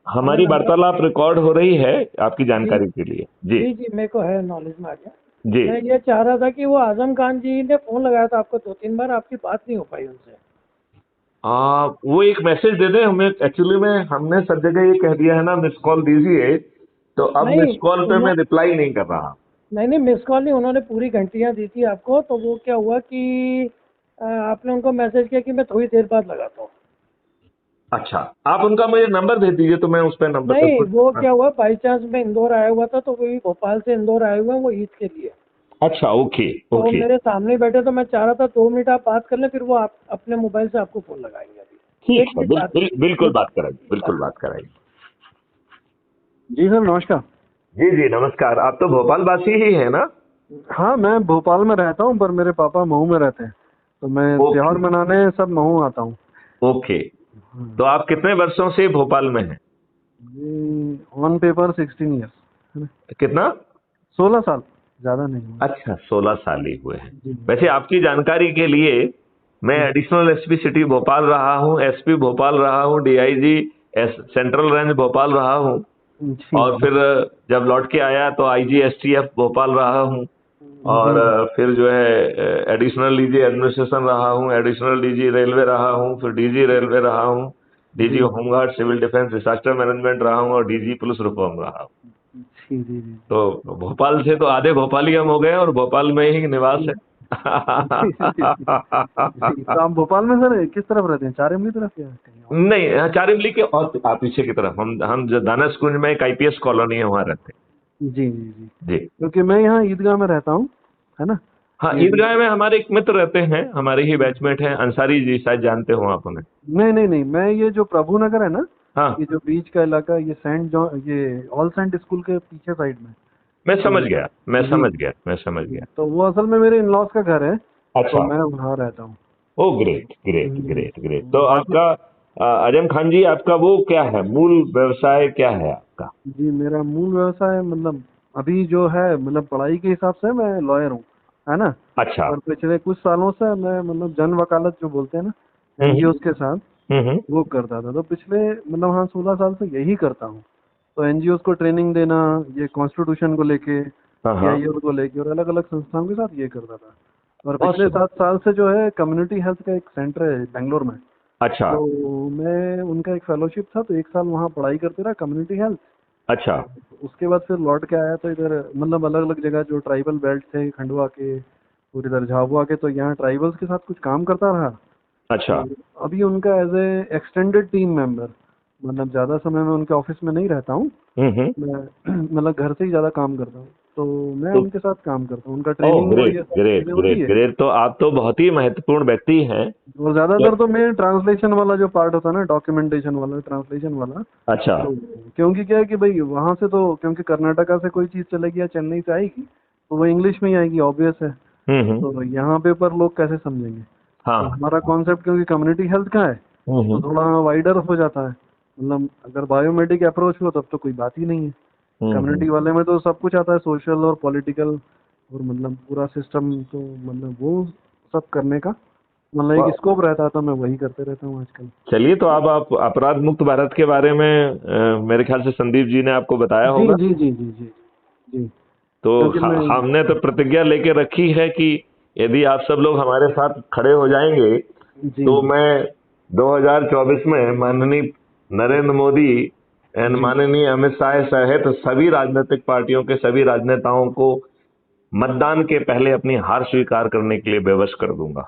हमारी नंबर। वार्तालाप रिकॉर्ड हो रही है आपकी जी जानकारी के लिए। जी जी जी, मेरे को है, नॉलेज में आ गया। जी। मैं ये चाह रहा था कि वो आजम खान जी ने फ़ोन लगाया था आपको 2-3 बार, आपकी बात नहीं हो पाई उनसे। वो एक मैसेज दे दें हमें, एक्चुअली में हमने सब जगह ये कह दिया है ना मिस कॉल दीजिए, तो अब नहीं मिस कॉल पे मैं रिप्लाई नहीं कर रहा। नहीं नहीं, मिस कॉल नहीं, उन्होंने पूरी घंटियाँ दी थी आपको। तो वो क्या हुआ कि आपने उनको मैसेज किया कि मैं थोड़ी देर बाद लगाता हूँ। अच्छा, आप उनका मुझे नंबर दे दीजिए तो मैं उस पर नंबर नहीं, कुछ। वो क्या हुआ, बाई चांस मैं इंदौर आया हुआ था, तो वही भोपाल से इंदौर आए हुए हैं वो ईद के लिए। अच्छा, ओके तो ओके। मेरे सामने ही बैठे, तो मैं चाह रहा था 2 मिनट आप बात कर लें, फिर वो आप अपने मोबाइल से आपको फ़ोन लगाएंगे। अभी ठीक एक है, मिनट बात कीजिए, बिल्कुल एक बात कराइए, मिनट बात बिल्कुल बात कराइए। जी सर, नमस्कार। जी जी नमस्कार। आप तो भोपाल वासी ही है ना? हाँ, मैं भोपाल में रहता हूँ, पर मेरे पापा मऊ में रहते हैं, तो मैं त्योहार ओके मनाने सब मऊ आता हूँ। ओके। तो आप कितने वर्षों से भोपाल में हैं? जी, ऑन पेपर 16 ईयर्स है ना। कितना? 16 साल, ज़्यादा नहीं हुआ। अच्छा, 16 साल ही हुए हैं। जी वैसे आपकी जानकारी के लिए, मैं जी एडिशनल एसपी सिटी भोपाल रहा हूँ, एसपी भोपाल रहा हूँ, डीआईजी सेंट्रल रेंज भोपाल रहा हूँ, जी और फिर जब लौट के आया तो आईजी एसटीएफ भोपाल रहा हूँ, और जी फिर जो है एडिशनल डीजी एडमिनिस्ट्रेशन रहा हूँ, एडिशनल डीजी रेलवे रहा हूँ, फिर डीजी रेलवे रहा हूँ, DG ji home guard civil defence disaster management रहा हूँ, और डीजी पुलिस रिफॉर्म रहा हूँ। जी जी जी तो भोपाल से तो आधे भोपाली हम हो गए और भोपाल में ही निवास जी है। जी। तो आप भोपाल में सर किस तरफ रहते हैं, चार इमली तरफ या कहीं और? नहीं, चार इमली के और आप पीछे की तरफ, हम जो दानस कुंज में एक आईपीएस कॉलोनी है वहां रहते जी जी जी, हैं। जी। क्योंकि मैं यहाँ ईदगाह में रहता हूँ, है ना। हाँ, ये ईदगाह में हमारे एक मित्र रहते हैं, हमारे ही बैचमेट हैं, अंसारी जी, शायद जानते हो आप उन्हें। नहीं नहीं नहीं, मैं ये जो प्रभु नगर है ना, हाँ, ये जो बीच का इलाका, ये सेंट जॉन, ये ऑल सेंट स्कूल के पीछे साइड में। मैं समझ तो गया, मैं जी, समझ गया, मैं समझ गया। तो वो असल में मेरे इन लॉज का घर है, तो अच्छा। मैं वहाँ रहता हूँ। ओ ग्रेट ग्रेट ग्रेट ग्रेट। तो बाकी आपका आजम खान जी, आपका वो क्या है, मूल व्यवसाय क्या है आपका? जी, मेरा मूल व्यवसाय मतलब अभी जो है, मतलब पढ़ाई के हिसाब से मैं लॉयर हूँ, है ना। अच्छा। पर पिछले कुछ सालों से मैं मतलब जन वकालत जो बोलते हैं ना, हम्म एनजीओ के साथ हम्म। वो करता था। तो पिछले मतलब हाँ 16 साल से यही करता हूँ। तो एनजीओ को ट्रेनिंग देना, ये कॉन्स्टिट्यूशन को लेके, हाँ हाँ। सीआईओ को लेके, और अलग अलग संस्थाओं के साथ ये करता था। और पिछले ऑसम। 7 साल से जो है कम्युनिटी हेल्थ का एक सेंटर है बेंगलोर में, अच्छा तो मैं उनका एक फेलोशिप था, तो 1 साल वहाँ पढ़ाई करते रहा कम्युनिटी हेल्थ। अच्छा। तो उसके बाद फिर लौट के आया, तो इधर मतलब अलग अलग जगह जो ट्राइबल बेल्ट थे, खंडवा के और इधर झाबुआ के, तो यहाँ ट्राइबल्स के साथ कुछ काम करता रहा। अच्छा। तो अभी उनका as a extended team member, मतलब ज़्यादा समय मैं उनके ऑफिस में नहीं रहता हूँ, हम्म। मैं मतलब घर से ही ज़्यादा काम करता हूँ। तो मैं तो उनके साथ काम करता हूँ, उनका ओह ट्रेनिंग और ग्रेट ये सारी ग्रेट चीज़ें होती ग्रेट है। ग्रेट। तो आप तो बहुत ही महत्वपूर्ण व्यक्ति हैं। और तो ज़्यादातर तो मैं ट्रांसलेशन वाला जो पार्ट होता है ना, डॉक्यूमेंटेशन वाला, ट्रांसलेशन वाला, अच्छा। तो क्योंकि क्या है कि भाई वहाँ से तो क्योंकि कर्नाटका से कोई चीज़ चलेगी या चेन्नई से आएगी, तो वो इंग्लिश में ही आएगी, ऑब्वियस है। हम्म। तो यहाँ पे पर लोग कैसे समझेंगे। तो हाँ। हमारा कॉन्सेप्ट क्योंकि कम्युनिटी हेल्थ का है, तो हम्म थोड़ा वाइडर हो जाता है। मतलब अगर बायोमेडिक अप्रोच हो तब तो कोई बात ही नहीं है। हम्म। कम्युनिटी वाले में तो सब कुछ आता है, सोशल और पॉलिटिकल, और मतलब पूरा सिस्टम, तो मतलब वो सब करने का मतलब एक स्कोप रहता है, तो मैं वही करते रहता हूँ आजकल। चलिए, तो अब आप अपराध मुक्त भारत के बारे में मेरे ख्याल से संदीप जी ने आपको बताया जी होगा। जी जी जी जी जी, तो क्योंकि मैं हमने तो प्रतिज्ञा लेके रखी है कि यदि आप सब लोग हमारे साथ खड़े हो जाएंगे, जी तो मैं 2024 में माननीय नरेंद्र मोदी एंड जी माननीय अमित शाह सहित सभी राजनीतिक पार्टियों के सभी राजनेताओं को मतदान के पहले अपनी हार स्वीकार करने के लिए विवश कर दूंगा।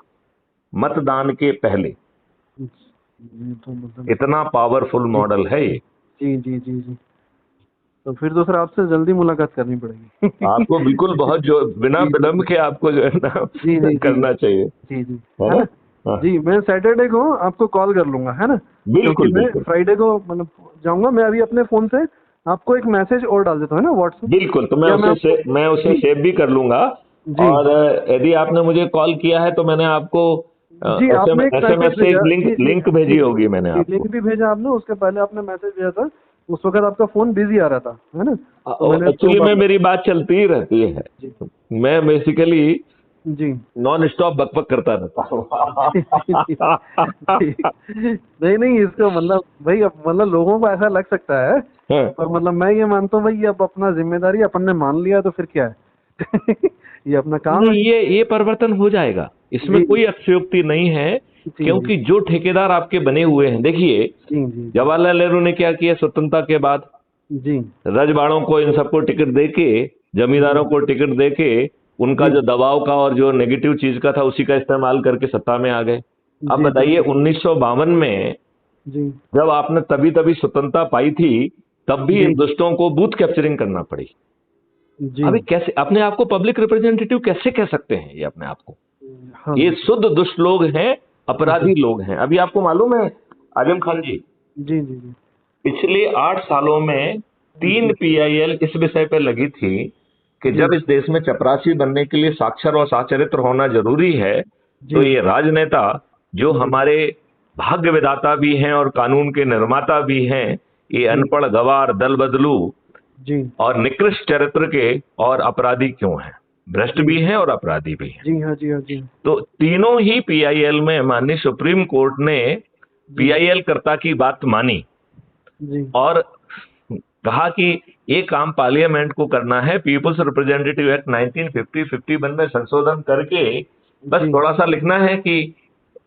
मतदान के पहले। ये तो मतलब इतना पावरफुल जी मॉडल है ये। जी जी जी जी, तो फिर तो सर आपसे जल्दी मुलाकात करनी पड़ेगी। आपको बिल्कुल बहुत जो बिना जी विलंब के आपको जो है ना जी जी जी करना चाहिए। जी जी, है है ना? ना। हाँ, जी, मैं सैटरडे को आपको कॉल कर लूंगा, है ना, क्योंकि बिल्कुल मैं बिल्कुल फ्राइडे को मतलब जाऊंगा। मैं अभी अपने फोन से आपको एक मैसेज और डाल देता हूँ ना व्हाट्सएप, बिल्कुल। तो या मैं आपको मैं उसे जी सेव भी कर लूंगा। जी और यदि आपने मुझे कॉल किया है तो मैंने आपको जी, आपने एक एसएमएस मैसेज से एक भेजा, लिंक जी जी लिंक जी भेजी होगी मैंने जी, लिंक आपको। भी भेजा आपने, उसके पहले आपने मैसेज भेजा था, उस वक्त आपका फोन बिजी आ रहा था, है ना, तो मैंने 2 एक्चुअली बार में लगा। मेरी बात चलती ही रहती है। जी मैं बेसिकली जी नॉन स्टॉप बकबक करता रहता हूँ। नहीं नहीं, इसको मतलब भाई, अब मतलब लोगों को ऐसा लग सकता है, हाँ, पर मतलब मैं ये मानता हूँ भाई, अब अपना जिम्मेदारी अपन ने मान लिया तो फिर क्या है। ये अपना काम है। नहीं, ये परिवर्तन हो जाएगा, इसमें जी कोई अतिशयोक्ति नहीं है। जी जी क्योंकि जो ठेकेदार आपके बने हुए हैं, देखिए जी जी जवाहरलाल नेहरू ने क्या किया स्वतंत्रता के बाद, जी रजवाड़ों को इन सबको टिकट देके, जमींदारों को टिकट देके, उनका जी जो दबाव का और जो नेगेटिव चीज का था उसी का इस्तेमाल करके सत्ता में आ गए। अब जी बताइए 1952 में जी जब आपने तभी तभी स्वतंत्रता पाई थी, तब भी इन जी दुष्टों को बूथ कैप्चरिंग करना पड़ी। जी अभी कैसे अपने आप को पब्लिक रिप्रेजेंटेटिव कैसे कह सकते हैं ये अपने आप को? हाँ ये शुद्ध दुष्ट लोग हैं, अपराधी लोग हैं। अभी आपको मालूम है आजम खान जी, जी जी जी पिछले 8 सालों में 3 पीआईएल इस विषय पर लगी थी कि जी जब इस देश में चपरासी बनने के लिए साक्षर और साचरित्र होना जरूरी है, तो जी ये राजनेता जो हमारे भाग्य विधाता भी हैं और कानून के निर्माता भी हैं, ये अनपढ़ गवार दल बदलू जी और निकृष्ट चरित्र के और अपराधी क्यों हैं? भ्रष्ट भी हैं और अपराधी भी हैं। जी हाँ जी हाँ जी तो तीनों ही पीआईएल में माननीय सुप्रीम कोर्ट ने पीआईएल कर्ता की बात मानी जी और कहा कि ये काम पार्लियामेंट को करना है। पीपुल्स रिप्रेजेंटेटिव एक्ट 1951 में संशोधन करके बस जी थोड़ा सा लिखना है कि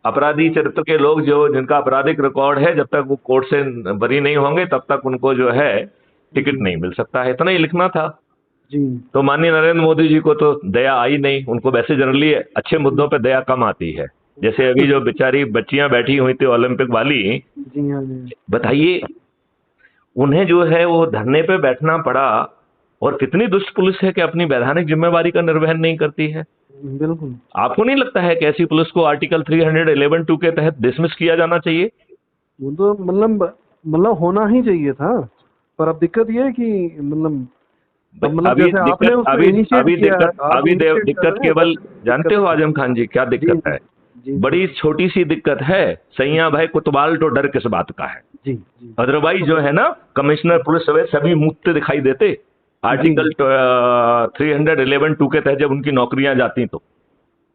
अपराधी चरित्र के लोग जो जिनका आपराधिक रिकॉर्ड है, जब तक वो कोर्ट से बरी नहीं होंगे तब तक उनको जो है टिकट नहीं मिल सकता है, इतना ही लिखना था। जी तो माननीय नरेंद्र मोदी जी को तो दया आई नहीं, उनको वैसे जनरली अच्छे मुद्दों पे दया कम आती है। जैसे अभी जो बेचारी बच्चियां बैठी हुई थी ओलंपिक वाली, जी हाँ जी बताइए उन्हें जो है वो धरने पे बैठना पड़ा, और कितनी दुष्ट पुलिस है कि अपनी वैधानिक जिम्मेवारी का निर्वहन नहीं करती है। बिल्कुल। आपको नहीं लगता है कि ऐसी पुलिस को आर्टिकल 311(2) के तहत डिसमिस किया जाना चाहिए? वो तो मतलब होना ही चाहिए था, पर अब दिक्कत ये है कि मतलब अभी जैसे आपने दिक्कत उसको अभी इनिशिएट अभी किया है, दिक्कत आप अभी इनिशिएट कर दिक्कत रहे हैं, केवल बस जानते दिक्कत हो है। आजम खान जी क्या जी दिक्कत है? जी बड़ी छोटी सी दिक्कत है, सैया भाई कुतवाल तो डर किस बात का है। जी जी अदरवाइज जो है ना, कमिश्नर पुलिस सभी मुक्त दिखाई देते आर्टिकल 311(2) के तहत जब उनकी नौकरियां जाती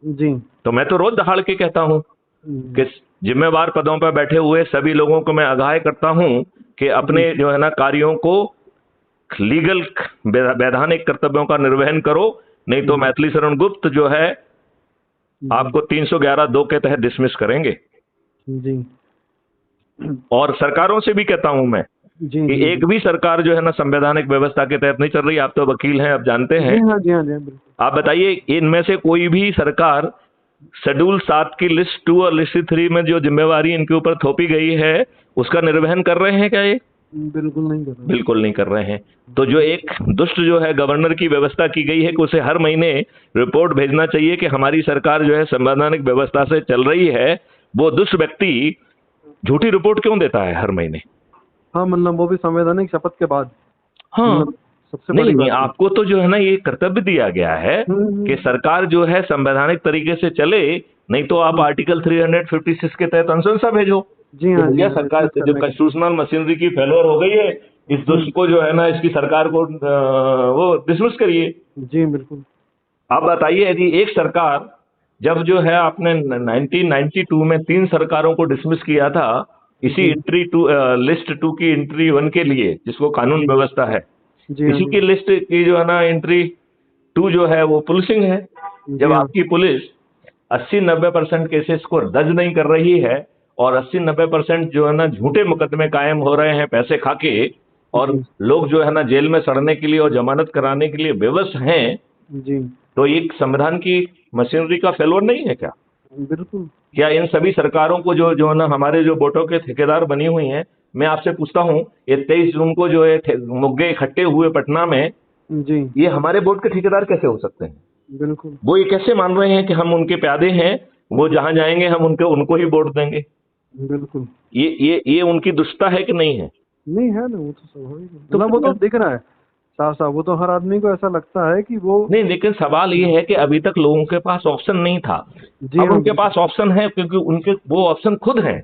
जी तो मैं तो रोज दहाड़ के कहता हूं कि जिम्मेवार पदों पर बैठे हुए सभी लोगों को मैं आगाह करता हूं कि अपने जो है ना कार्यों को लीगल वैधानिक कर्तव्यों का निर्वहन करो, नहीं तो मैथिली शरण गुप्त जो है आपको 311(2) के तहत डिसमिस करेंगे। जी और सरकारों से भी कहता हूं मैं जी कि जी एक भी सरकार जो है ना संवैधानिक व्यवस्था के तहत नहीं चल रही। आप तो वकील हैं, आप जानते हैं। जी हाँ जी हाँ बिल्कुल। आप बताइए इनमें से कोई भी सरकार शेड्यूल 7 की लिस्ट 2 और लिस्ट 3 में जो जिम्मेवारी इनके ऊपर थोपी गई है उसका निर्वहन कर रहे हैं क्या? ये बिल्कुल नहीं कर रहा। बिल्कुल नहीं कर रहे हैं। तो जो एक दुष्ट जो है गवर्नर की व्यवस्था की गई है कि उसे हर महीने रिपोर्ट भेजना चाहिए कि हमारी सरकार जो है संवैधानिक व्यवस्था से चल रही है, वो दुष्ट व्यक्ति झूठी रिपोर्ट क्यों देता है हर महीने? हाँ वो भी संवैधानिक शपथ के बाद। हाँ, सबसे नहीं बड़ी नहीं, बात आपको तो जो है ना ये कर्तव्य दिया गया है कि सरकार जो है संवैधानिक तरीके से चले, नहीं तो आप आर्टिकल 356 के तहत अनुशंसा भेजो। जी हाँ जी भैया हाँ, सरकार dismiss जो करने का। कॉन्स्टिट्यूशनल मशीनरी की फेलोर हो गई है, इस दुष्ट को जो है ना इसकी सरकार को वो डिसमिस करिए। जी बिल्कुल। आप बताइए यदि एक सरकार, जब जो है आपने 1992 में 3 सरकारों को डिसमिस किया था इसी एंट्री 2 लिस्ट 2 की एंट्री 1 के लिए, जिसको कानून व्यवस्था है, जी हाँ इसी जी की लिस्ट की जो है ना एंट्री 2 जो है वो पुलिसिंग है। जब हाँ। आपकी पुलिस 80-90% केसेस को दर्ज नहीं कर रही है और 80-90% जो है ना झूठे मुकदमे कायम हो रहे हैं पैसे खाके, और लोग जो है ना जेल में सड़ने के लिए और जमानत कराने के लिए बेबस हैं, जी तो एक संविधान की मशीनरी का फेलोर नहीं है क्या? बिल्कुल। क्या इन सभी सरकारों को जो है ना हमारे जो वोटों के ठेकेदार बनी हुई हैं, मैं आपसे पूछता हूं ये 23 जून को जो है मुग्गे इकट्ठे हुए पटना में, जी ये हमारे वोट के ठेकेदार कैसे हो सकते हैं? बिल्कुल। वो ये कैसे मान रहे हैं कि हम उनके प्यादे हैं, वो जहां जाएंगे हम उनको ही वोट देंगे? बिल्कुल ये उनकी दुष्टता है कि नहीं है? नहीं है ना, वो तो स्वाभाविक है। तो वो तो दिख रहा है साफ साफ, वो तो हर आदमी को ऐसा लगता है कि वो नहीं, लेकिन सवाल ये है कि अभी तक लोगों के पास ऑप्शन नहीं था। जी अब हाँ उनके पास ऑप्शन है क्योंकि उनके वो ऑप्शन खुद हैं।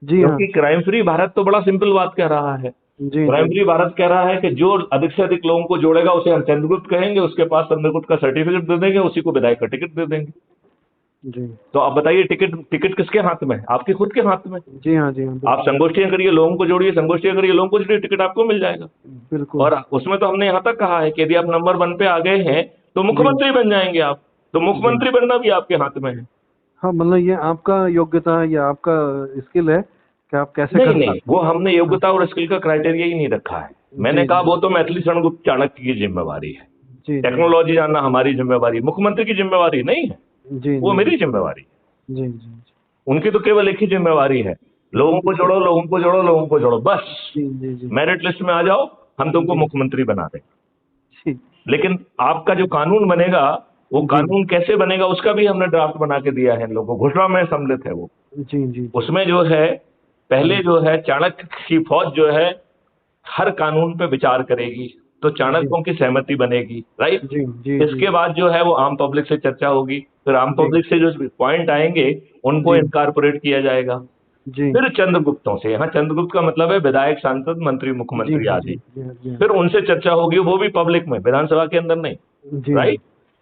जी हाँ क्योंकि क्राइम फ्री भारत तो बड़ा सिंपल बात कह रहा है जी जी प्राइमरी भारत कह रहा है कि जो अधिक से अधिक लोगों को जोड़ेगा उसे हम चंद्रगुप्त कहेंगे, उसके पास चंद्रगुप्त का सर्टिफिकेट दे देंगे, उसी को विधायक का टिकट दे देंगे। जी तो आप बताइए, टिकट टिकट किसके हाथ में है? आपके खुद के हाथ में। जी हाँ जी हाँ आप संगोष्ठियां करिए, लोगों को जोड़िए, संगोष्ठियां करिए, लोगों को जोड़िए, टिकट आपको मिल जाएगा। बिल्कुल। और उसमें तो हमने यहाँ तक कहा है कि यदि आप नंबर 1 पे आ गए हैं तो मुख्यमंत्री बन जाएंगे आप। तो मुख्यमंत्री बनना भी आपके हाथ में है। हाँ मतलब ये आपका योग्यता है या आपका स्किल है कि आप कैसे नहीं कर नहीं, सकते वो हमने योग्यता और स्किल का क्राइटेरिया ही नहीं रखा है। मैंने जी कहा वो तो मैथिली शरणगुप्त चाणक्य की जिम्मेवारी है, जी जी टेक्नोलॉजी जानना हमारी जिम्मेवारी, मुख्यमंत्री की जिम्मेवारी नहीं है, जी वो जी मेरी जिम्मेवारी है। जी जी उनकी तो केवल एक ही जिम्मेवारी है, लोगों को जोड़ो, लोगों को जोड़ो, लोगों को जोड़ो, बस। जी जी जी मेरिट लिस्ट में आ जाओ, हम तुमको जी मुख्यमंत्री बना दें। जी लेकिन आपका जो कानून बनेगा, वो जी कानून कैसे बनेगा उसका भी हमने ड्राफ्ट बना के दिया है इन लोगों को, घोषणा में सम्मिलित है वो। जी जी उसमें जो है, पहले जो है चाणक्य की फौज जो है हर कानून पे विचार करेगी, तो चाणक्यों की सहमति बनेगी, राइट। जी जी इसके बाद जो है वो आम पब्लिक से चर्चा होगी, फिर आम जी पब्लिक से जो पॉइंट आएंगे उनको जी इनकारपोरेट किया जाएगा। जी फिर चंद्रगुप्तों से, यहाँ चंद्रगुप्त का मतलब है विधायक, सांसद, मंत्री, जी मुख्यमंत्री हाँ जी आदि। जी हाँ जी हाँ फिर उनसे चर्चा होगी, वो भी पब्लिक में, विधानसभा के अंदर नहीं, जी राइट।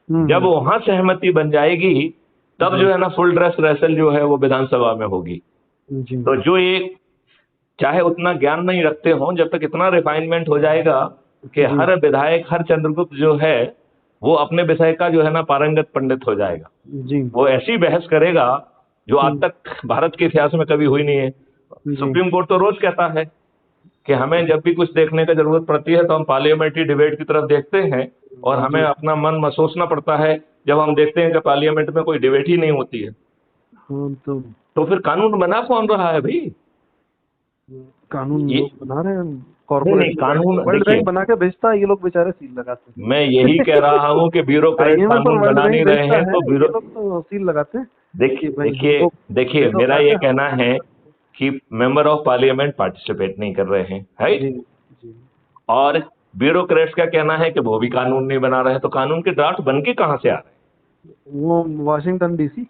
जब वहां सहमति बन जाएगी तब जो है ना फुल ड्रेस रेसल जो है वो विधानसभा में होगी। जी तो जो ये चाहे उतना ज्ञान नहीं रखते हों, जब तक इतना रिफाइनमेंट हो जाएगा कि जी हर विधायक, हर चंद्रगुप्त जो है वो अपने विषय का जो है ना पारंगत पंडित हो जाएगा। जी वो ऐसी बहस करेगा जो आज तक भारत के इतिहास में कभी हुई नहीं है। जी सुप्रीम कोर्ट तो रोज कहता है कि हमें जब भी कुछ देखने का जरूरत पड़ती है तो हम पार्लियामेंट्री डिबेट की तरफ देखते हैं, और हमें अपना मन महसूसना पड़ता है जब हम देखते हैं कि पार्लियामेंट में कोई डिबेट ही नहीं होती है। हाँ तो फिर कानून बना कौन रहा है भाई? कानून ये लोग बना रहे हैं, नहीं, कॉर्पोरेट कानून वर्ल्ड देखिए, बैंक बना के बेचता है, ये लोग बेचारे सील लगाते हैं। मैं यही कह रहा हूं कि ब्यूरोक्रेट IMF और कानून वर्ल्ड बना नहीं बैंक रहे बेचता हैं, है, तो ये लोग तो सील लगाते हैं। देखिए भाई देखिए हमको देखिए दे दो मेरा पैसे, ये कहना है कि मेंबर ऑफ पार्लियामेंट पार्टिसिपेट नहीं कर रहे हैं, जी राइट। जी और ब्यूरोक्रेट्स का कहना है कि वो भी कानून नहीं बना रहे हैं, तो कानून के ड्राफ्ट बन के कहां से आ रहे हैं? वो वाशिंगटन DC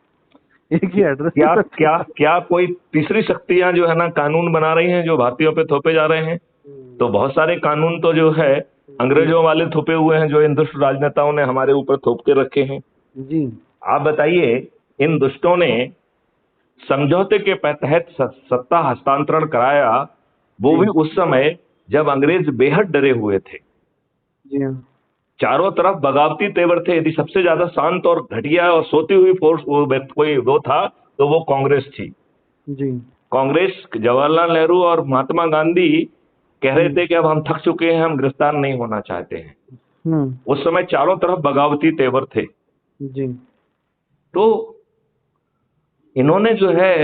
एक ही एड्रेस क्या क्या क्या कोई तीसरी शक्तियां जो है ना कानून बना रही हैं जो भारतीयों पे थोपे जा रहे हैं? तो बहुत सारे कानून तो जो है अंग्रेजों वाले थोपे हुए हैं, जो इन दुष्ट राजनेताओं ने हमारे ऊपर थोप के रखे हैं। जी आप बताइए, इन दुष्टों ने समझौते के तहत सत्ता हस्तांतरण कराया, वो भी उस समय जब अंग्रेज बेहद डरे हुए थे। जी हाँ चारों तरफ बगावती तेवर थे। यदि सबसे ज्यादा शांत और घटिया और सोती हुई फोर्स कोई वो था तो वो कांग्रेस थी। जी कांग्रेस, जवाहरलाल नेहरू और महात्मा गांधी कह रहे थे कि अब हम थक चुके हैं, हम गिरफ्तार नहीं होना चाहते हैं। उस समय चारों तरफ बगावती तेवर थे। जी तो इन्होंने जो है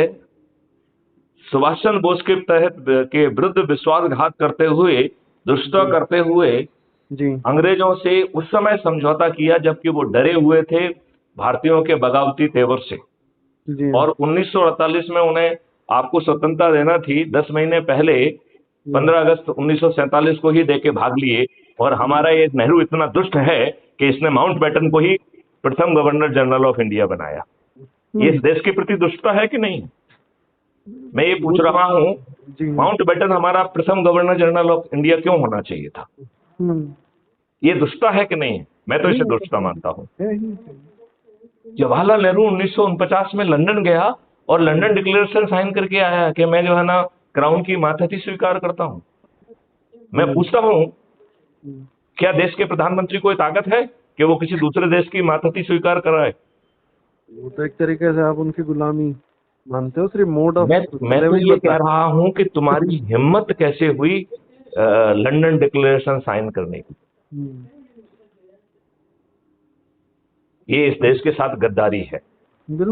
सुभाष चंद्र बोस के तहत के विरुद्ध विश्वासघात करते हुए, दुष्टता करते हुए जी अंग्रेजों से उस समय समझौता किया जबकि वो डरे हुए थे भारतीयों के बगावती तेवर से। जी और 1948 में उन्हें आपको स्वतंत्रता देना थी, 10 महीने पहले 15 अगस्त 1947 को ही देके भाग लिए। और हमारा ये नेहरू इतना दुष्ट है कि इसने माउंटबेटन को ही प्रथम गवर्नर जनरल ऑफ इंडिया बनाया। ये इस देश के प्रति दुष्टता है कि नहीं? मैं ये पूछ रहा हूं, जी माउंटबेटन हमारा प्रथम गवर्नर जनरल ऑफ इंडिया क्यों होना चाहिए था? ये दुष्टता है कि नहीं? मैं तो इसे दुष्टता मानता हूं। जवाहरलाल नेहरू 1949 में लंदन गया और लंदन डिक्लेरेशन साइन करके आया कि मैं जो है ना क्राउन की मातहती स्वीकार करता हूं। मैं पूछता हूं, क्या देश के प्रधानमंत्री को ताकत है कि वो किसी दूसरे देश की मातहती स्वीकार कराए? वो तो एक तरीके से आप उनकी गुलामी मानते हो, सिर्फ मोड ऑफ मैं तो ये कह रहा हूं कि तुम्हारी हिम्मत कैसे हुई लंदन डिक्लेरेशन साइन करने की? ये इस देश के साथ गद्दारी है।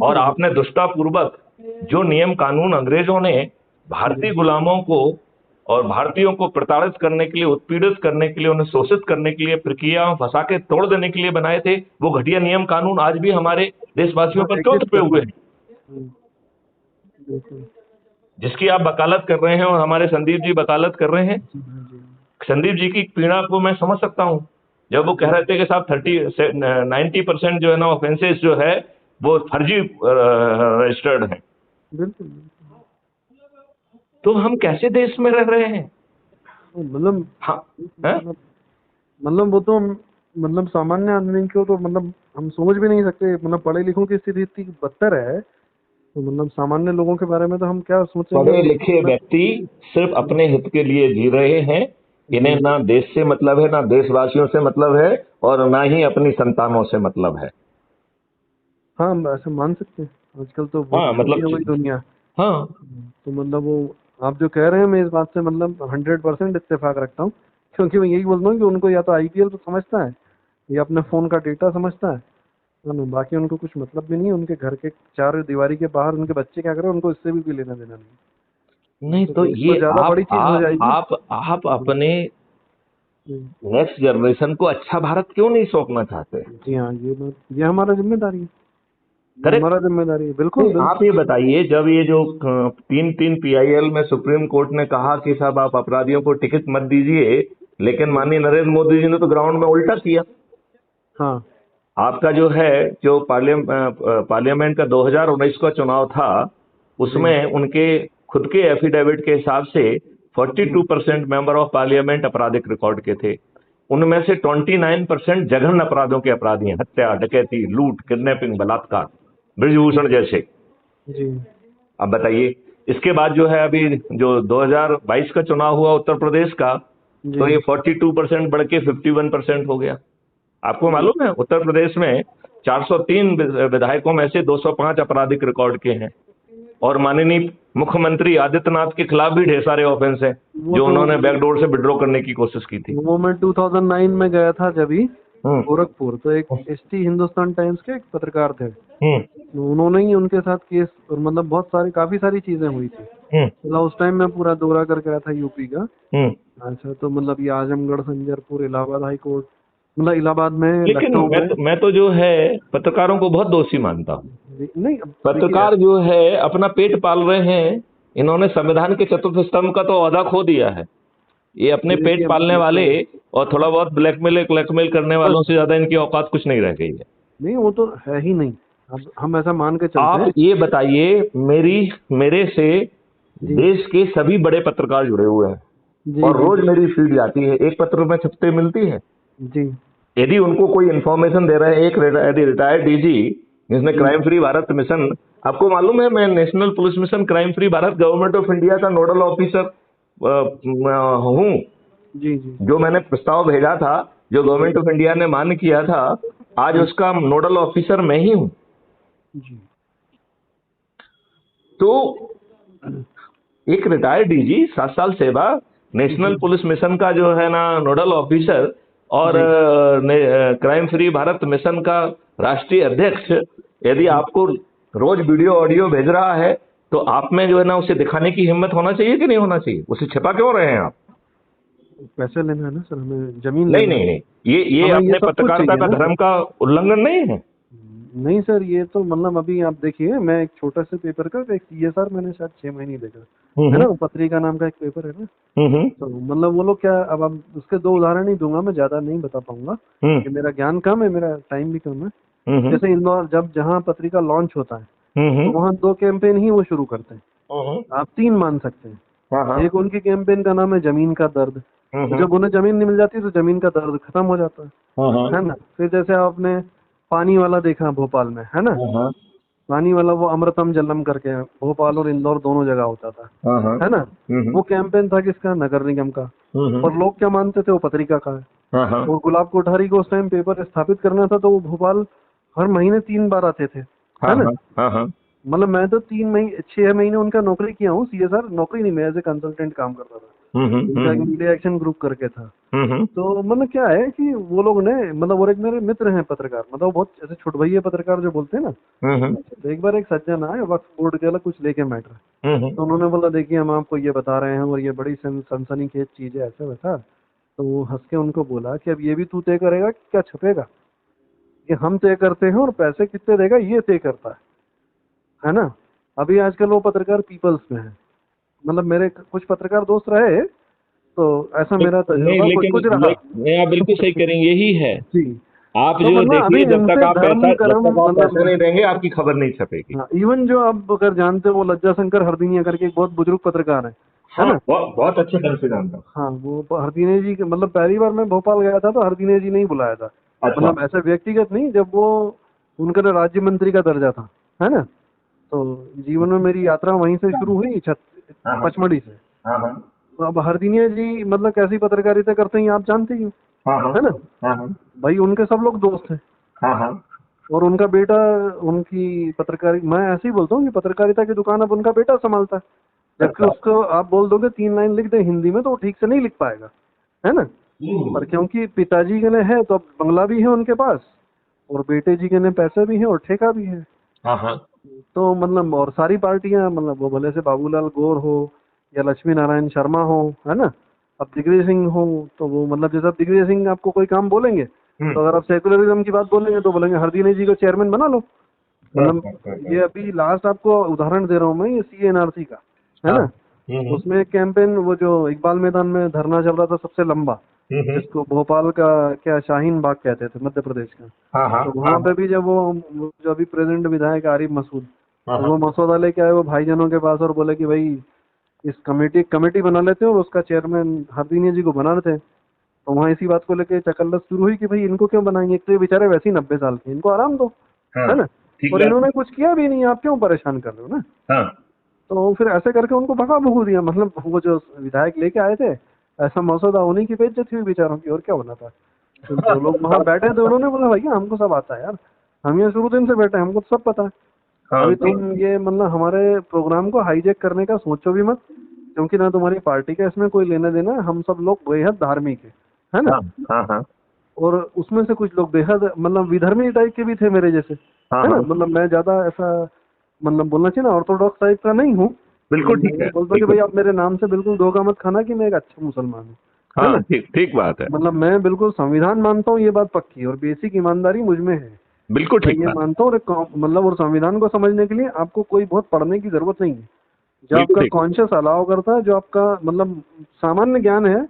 और आपने दुष्टतापूर्वक जो नियम कानून अंग्रेजों ने भारतीय गुलामों को और भारतीयों को प्रताड़ित करने के लिए, उत्पीड़ित करने के लिए, उन्हें शोषित करने के लिए, प्रक्रिया फंसा के तोड़ देने के लिए बनाए थे, वो घटिया नियम कानून आज भी हमारे देशवासियों पर क्यों थोपे हुए हैं? जिसकी आप वकालत कर रहे हैं और हमारे संदीप जी वकालत कर रहे हैं। संदीप जी की पीड़ा को मैं समझ सकता हूं, जब वो कह रहे थे कि साहब 90% जो है ना ऑफेंसेस जो है वो फर्जी रजिस्टर्ड हैं। तो हम कैसे देश में रह रहे हैं? तो मतलब हाँ हैं? मतलब वो तो मतलब सामान्य आदमी को तो मतलब हम समझ भी नहीं सकते, मतलब पढ़े लिखों की स्थिति इतनी बदतर है, तो मतलब सामान्य लोगों के बारे में तो हम क्या सोचेंगे। पढ़े लिखे व्यक्ति सिर्फ अपने हित के लिए जी रहे हैं। इन्हें ना देश से मतलब है, ना देशवासियों से मतलब है, और ना ही अपनी संतानों से मतलब है। हाँ, हम ऐसे मान सकते हैं, आजकल तो बहुत हाँ छोटी मतलब हो गई दुनिया। हाँ तो मतलब वो आप जो कह रहे हैं मैं इस बात से मतलब 100% इत्तेफाक रखता हूँ, क्योंकि मैं यही बोलता हूँ कि उनको या तो आईपीएल तो समझता है या अपने फ़ोन का डेटा समझता है ना, बाकी उनको कुछ मतलब भी नहीं है, उनके घर के चार दीवारी के बाहर उनके बच्चे क्या कर रहे हैं उनको इससे भी लेना देना नहीं। नहीं तो तो देश को ये ज़्यादा बड़ी चीज़ हो जाएगी। आप अपने हम्म, नेक्स्ट जनरेशन को अच्छा भारत क्यों नहीं सौंपना चाहते? जी हाँ, ये हमारा जिम्मेदारी है, ये करेक्ट। हमारा जिम्मेदारी है, बिल्कुल नहीं, आप ये बिल्कुल। बताइए, जब ये जो तीन तीन पीआईएल में सुप्रीम कोर्ट ने कहा कि साहब आप अपराधियों को टिकट मत दीजिए, लेकिन माननीय नरेंद्र मोदी जी ने तो ग्राउंड में उल्टा किया। हाँ आपका जो है जो पार्लियामेंट का 2019 का चुनाव था, जी उसमें उनके खुद के एफिडेविट के हिसाब से 42% मेंबर ऑफ पार्लियामेंट आपराधिक रिकॉर्ड के थे। उनमें से 29% जघन्य अपराधों के अपराधी हैं, हत्या, डकैती, लूट, किडनैपिंग, बलात्कार, ब्रिजभूषण जैसे। जी अब बताइए, इसके बाद जो है अभी जो 2022 का चुनाव हुआ उत्तर प्रदेश का, जी तो ये 42% बढ़ के 51% हो गया। आपको जी मालूम है उत्तर प्रदेश में 403 विधायकों में से 205 आपराधिक रिकॉर्ड के हैं, और माननीय मुख्यमंत्री आदित्यनाथ के खिलाफ भी ढेर सारे ऑफेंस हैं वो जो तो उन्होंने बैकडोर से विड्रॉ करने की कोशिश की थी। वो मैं 2009 में गया था जब ही हम्म गोरखपुर, तो एक एसटी हिंदुस्तान टाइम्स के एक पत्रकार थे, हम्म तो उन्होंने ही उनके साथ केस और मतलब बहुत सारी काफी सारी चीजें हुई थी। हम्म मतलब उस टाइम मैं पूरा दौरा करके आया था यूपी का। हम्म अच्छा, तो मतलब ये आजमगढ़, संजरपुर, इलाहाबाद हाई कोर्ट, मतलब इलाहाबाद में, लेकिन लखनऊ में। मैं तो जो है पत्रकारों को बहुत दोषी मानता हूँ। नहीं, अब देखिए, पत्रकार जो है अपना पेट पाल रहे हैं। इन्होंने संविधान के चतुर्थ स्तंभ का तो ओहदा खो दिया है। ये अपने पेट देखिए पालने ये वाले तो और थोड़ा बहुत ब्लैकमेल करने बस, वालों से ज्यादा इनकी औकात कुछ नहीं रह गई है। नहीं वो तो है ही नहीं। अब हम ऐसा मान के चलते आप हैं। ये बताइए, मेरे से जी देश के सभी बड़े पत्रकार जुड़े हुए हैं, जी और जी रोज मेरी फीड आती है, एक पत्र में छपते मिलती है। जी यदि उनको कोई इन्फॉर्मेशन दे रहे हैं, एक यदि रिटायर्ड डीजी जिसने जी क्राइम फ्री भारत मिशन, आपको मालूम है मैं national police mission crime free Bharat government of India का नोडल ऑफिसर हूँ। जी जी जो मैंने प्रस्ताव भेजा था, जो गवर्नमेंट ऑफ इंडिया ने मान्य किया था, आज जी उसका नोडल ऑफिसर मैं ही हूँ। जी तो एक रिटायर्ड डीजी, 7 साल सेवा, नेशनल जी पुलिस मिशन का जो है ना नोडल ऑफिसर, और जी क्राइम फ्री भारत मिशन का राष्ट्रीय अध्यक्ष, यदि जी आपको रोज वीडियो ऑडियो भेज रहा है, तो आप में जो है ना उसे दिखाने की हिम्मत होना चाहिए कि नहीं होना चाहिए? उसे छिपा क्यों रहे हैं आप? पैसे लेना है ना सर, हमें जमीन नहीं लेना है, नहीं नहीं, ये हमें ये अपने सब कुछ पत्रकारिता चाहिए का ना सर। धर्म का उल्लंघन नहीं है। नहीं सर, ये तो मतलब अभी आप देखिए, मैं एक छोटे से पेपर का एक सीएसआर मैंने शायद 6 महीने देखा है हम्म ना, वो पत्रिका नाम का एक पेपर है ना। हम्म तो मतलब वो लोग क्या, अब आप उसके दो उदाहरण ही दूंगा, मैं ज्यादा नहीं बता पाऊंगा हम्म कि मेरा ज्ञान कम है, मेरा टाइम भी कम है। हम्म जैसे इंदौर, जब जहाँ पत्रिका लॉन्च होता है तो हम्म वहाँ 2 कैंपेन ही वो शुरू करते हैं, हम्म आप 3 मान सकते हैं। हाँ हाँ एक उनकी कैंपेन का नाम है जमीन का दर्द, तो हम्म जब उन्हें जमीन नहीं मिल जाती तो जमीन का दर्द खत्म हो जाता हाँ हाँ है ना। फिर जैसे आपने पानी वाला देखा भोपाल में, है ना, हाँ हाँ पानी वाला वो अमृतम जलम करके भोपाल और इंदौर दोनों जगह होता था, हाँ हाँ है ना। वो कैंपेन था किसका? नगर निगम का। हम्म और लोग क्या मानते थे? वो पत्रिका का है। हाँ हाँ और गुलाब कोठारी को उस टाइम पेपर स्थापित करना था, तो वो भोपाल हर महीने 3 बार आते थे, हाँ है ना। हाँ हाँ हाँ मतलब मैं तो 6 महीने उनका नौकरी किया हूँ, सीएसआर नौकरी नहीं, मैं एज ए कंसल्टेंट काम करता था। उनका एक मीडिया एक्शन ग्रुप करके था। तो मतलब क्या है कि वो लोग ने, मतलब और एक मेरे मित्र हैं पत्रकार, मतलब बहुत ऐसे छुटभइये पत्रकार जो बोलते हैं ना। तो एक बार एक सज्जन आए वक्फ बोर्ड के अलग कुछ लेके मैटर, तो उन्होंने बोला देखिए हम आपको ये बता रहे हैं और ये बड़ी सनसनीखेज चीज है, ऐसा वैसा। तो वो हंस के उनको बोला कि अब ये भी तू तय करेगा कि क्या छपेगा? कि हम तय करते हैं और पैसे कितने देगा ये तय करता है ना। अभी आजकल वो पत्रकार पीपल्स में है, मतलब मेरे कुछ पत्रकार दोस्त रहे, तो ऐसा मेरा नहीं, तजुर्बा कुछ कुछ रहा। नहीं, आप बिल्कुल सही करेंगे, यही है। जी। आप तो जो मतलब अभी देखिए, इनसे धर्म कर्म जब तक आप पैसे मतलब, नहीं देंगे आपकी खबर नहीं छपेगी। हाँ, इवन जो आप अगर जानते हो वो लज्जा शंकर हरदिनिया करके एक बहुत बुजुर्ग पत्रकार है, हाँ, बहुत बहुत अच्छे ढंग से जानता हूँ। हाँ, वो हरदीने जी के मतलब पहली बार मैं भोपाल गया था तो हरदीने जी ने ही बुलाया था, अच्छा। मतलब ऐसा व्यक्तिगत नहीं, जब वो उनका ना राज्य मंत्री का दर्जा था, है ना। तो जीवन में मेरी यात्रा वहीं से शुरू हुई, हाँ पचमढ़ी से। हाँ हाँ तो अब हरदीने जी मतलब कैसी पत्रकारिता करते हैं आप जानते ही हो, हाँ हाँ है ना। हाँ हाँ भाई उनके सब लोग दोस्त हैं, हाँ हाँ और उनका बेटा उनकी पत्रकारी, मैं ऐसे ही बोलता हूँ कि पत्रकारिता की दुकान अब उनका बेटा संभालता है, जबकि अच्छा। उसको आप बोल दोगे 3 लाइन लिख दे हिंदी में तो वो ठीक से नहीं लिख पाएगा, है ना। पर क्योंकि पिताजी के ने है तो अब बंगला भी है उनके पास, और बेटे जी के ने पैसे भी हैं और ठेका भी है। हाँ हाँ तो मतलब और सारी पार्टियां, मतलब वो भले से बाबूलाल गौर हो या लक्ष्मी नारायण शर्मा हो, है ना, अब दिग्विजय सिंह हो, तो वो मतलब जैसे अब दिग्विजय सिंह आपको कोई काम बोलेंगे तो अगर आप सेकुलरिज्म की बात बोलेंगे तो बोलेंगे हरदीने जी को चेयरमैन बना लो। मतलब ये अभी लास्ट आपको उदाहरण दे रहा हूँ मैं, ये CNRC का, है ना। उसमें कैंपेन वो जो इकबाल मैदान में धरना चल रहा था सबसे लंबा, जिसको भोपाल का क्या शाहीन बाग कहते थे, मध्य प्रदेश का। हाँ हाँ तो वहाँ पे भी जब वो जो अभी प्रेजेंट विधायक आरिफ मसूद, हाँ तो वो मसौदा लेके आए वो भाईजानों के पास और बोले कि भाई इस कमेटी बना लेते हैं और उसका चेयरमैन हरदीने जी को बना लेते हैं। तो वहाँ इसी बात को लेके चकल्लस शुरू हुई कि भाई इनको क्यों बनाएंगे, एक तो ये बेचारे वैसे ही 90 साल के, इनको आराम दो, हाँ, है ना। ठीक और बात। इन्होंने कुछ किया भी नहीं, आप क्यों परेशान कर रहे हो ना। हाँ तो फिर ऐसे करके उनको भगा भगू दिया, मतलब वो जो विधायक लेके आए थे ऐसा मसौदा, उन्हीं की बेइज्जती हुई बेचारों की, और क्या होना था। तो जो लोग वहाँ बैठे थे उन्होंने बोला भैया हमको सब आता है यार, हम ये शुरू दिन से बैठे हैं, हमको तो सब पता है। हाँ अभी तुम ये मतलब हमारे प्रोग्राम को हाईजैक करने का सोचो भी मत, क्योंकि ना तुम्हारी पार्टी का इसमें कोई लेना देना है, हम सब लोग बेहद धार्मिक है ना। हाँ हाँ हाँ और उसमें से कुछ लोग बेहद मतलब विधर्मी टाइप के भी थे मेरे जैसे, हाँ, है ना। हाँ। मतलब मैं ज्यादा ऐसा मतलब बोलना चाहिए ना ऑर्थोडॉक्स टाइप का नहीं हूँ, बिल्कुल ठीक मैं है, बोलता हूँ कि बिल्कुल। भाई आप मेरे नाम से बिल्कुल धोखा मत खाना कि मैं एक अच्छा मुसलमान हूँ, है हाँ, ना। ठीक ठीक बात है। मतलब मैं बिल्कुल संविधान मानता हूँ, ये बात पक्की, और बेसिक ईमानदारी मुझ में है। बिल्कुल मैं ठीक ये बात है। मानता हूँ मतलब और संविधान को समझने के लिए आपको कोई बहुत पढ़ने की जरूरत नहीं है। जो बिल्कुल आपका ठीक। कॉन्शियस अलाउ करता है, जो आपका मतलब सामान्य ज्ञान है,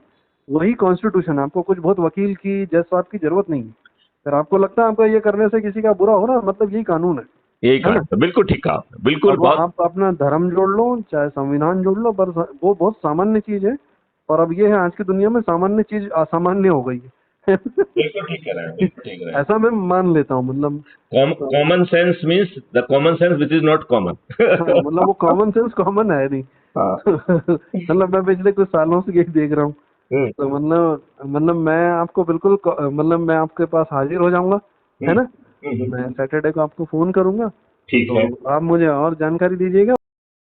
वही कॉन्स्टिट्यूशन है। आपको कुछ बहुत वकील की जज साहब की जरूरत नहीं है। फिर आपको लगता है आपका ये करने से किसी का बुरा हो रहा है, मतलब यही कानून यही है ना। कहा, बिल्कुल ठीक कहा आपने, बिल्कुल। अब बहुत आप अपना धर्म जोड़ लो चाहे संविधान जोड़ लो, पर वो बहुत सामान्य चीज है। और अब ये है आज की दुनिया में सामान्य चीज असामान्य हो गई है। बिल्कुल ठीक कह रहे हैं, बिल्कुल ठीक कह रहे हैं। ऐसा मैं मान लेता हूँ, मतलब common sense means the common sense which is not common. हाँ, मतलब वो कॉमन सेंस कॉमन है नहीं। हाँ। मतलब मैं पिछले कुछ सालों से यही देख रहा हूँ। हम्म, तो मतलब मैं आपको बिल्कुल मतलब मैं आपके पास हाजिर हो जाऊंगा, है ना। हम्म, मैं सैटरडे को आपको फोन करूंगा, ठीक है। तो आप मुझे और जानकारी दीजिएगा।